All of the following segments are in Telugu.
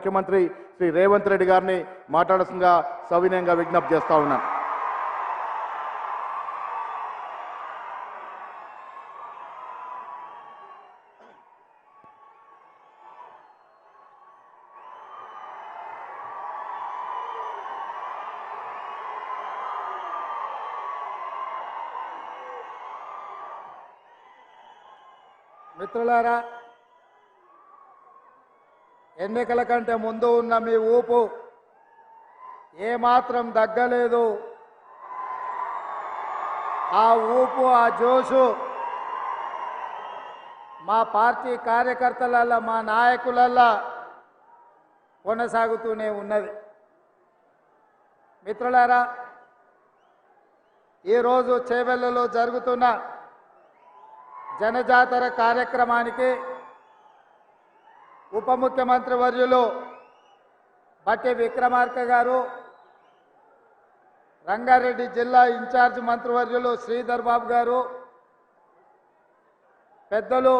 ముఖ్యమంత్రి శ్రీ రేవంత్ రెడ్డి గారిని మాట్లాడాల్సిందిగా సవినయంగా విజ్ఞప్తి చేస్తా ఉన్నాను. మిత్రులారా, ఎన్నికల కంటే ముందు ఉన్న మీ ఊపు ఏమాత్రం దగ్గలేదు. ఆ ఊపు, ఆ జోషు మా పార్టీ కార్యకర్తలల్ల, మా నాయకులల్ల కొనసాగుతూనే ఉన్నది. మిత్రులారా, ఈరోజు చేవెళ్లలో జరుగుతున్న జనజాతర కార్యక్రమానికి ఉప ముఖ్యమంత్రి వర్యులు బట్టి విక్రమార్క గారు, రంగారెడ్డి జిల్లా ఇన్ఛార్జ్ మంత్రివర్యులు శ్రీధర్ బాబు గారు, పెద్దలు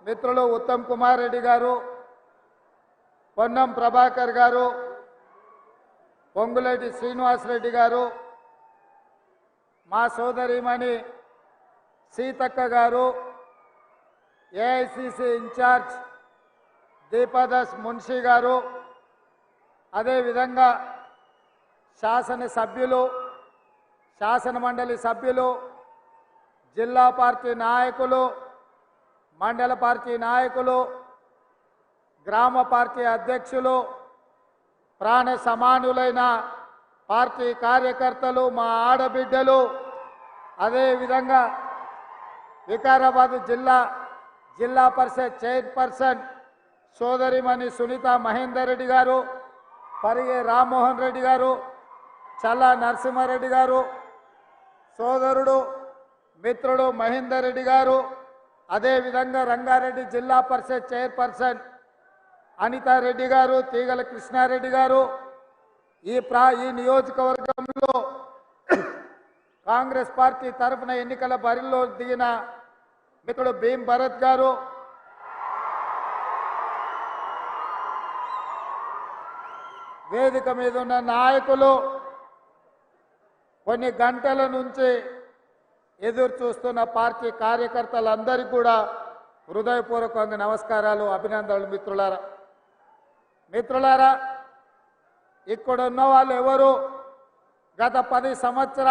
మిత్రులు ఉత్తమ్ కుమార్ రెడ్డి గారు, పొన్నం ప్రభాకర్ గారు, పొంగులేటి శ్రీనివాసరెడ్డి గారు, మా సోదరిమణి సీతక్క గారు, ఏఐసిసి ఇన్ఛార్జ్ దీపాదాస్ మున్షి గారు, అదేవిధంగా శాసనసభ్యులు, శాసనమండలి సభ్యులు, జిల్లా పార్టీ నాయకులు, మండల పార్టీ నాయకులు, గ్రామ పార్టీ అధ్యక్షులు, ప్రాణ సమానులైన పార్టీ కార్యకర్తలు, మా ఆడబిడ్డలు, అదేవిధంగా వికారాబాద్ జిల్లా పరిషత్ చైర్పర్సన్ సోదరిమణి సునీత మహేందర్ రెడ్డి గారు, పరిగే రామ్మోహన్ రెడ్డి గారు, చల్లా నరసింహారెడ్డి గారు, సోదరుడు మిత్రుడు మహేందర్ రెడ్డి గారు, అదేవిధంగా రంగారెడ్డి జిల్లా పరిషత్ చైర్పర్సన్ అనితారెడ్డి గారు, తీగల కృష్ణారెడ్డి గారు, ఈ నియోజకవర్గంలో కాంగ్రెస్ పార్టీ తరఫున ఎన్నికల బరిలో దిగిన మిత్రుడు భీమ్ భరత్ గారు, వేదిక మీద ఉన్న నాయకులు, కొన్ని గంటల నుంచి ఎదురు చూస్తున్న పార్టీ కార్యకర్తలందరికీ కూడా హృదయపూర్వకంగా నమస్కారాలు, అభినందనలు. మిత్రులారా, ఇక్కడున్న వాళ్ళు ఎవరు గత 10 సంవత్సరాలు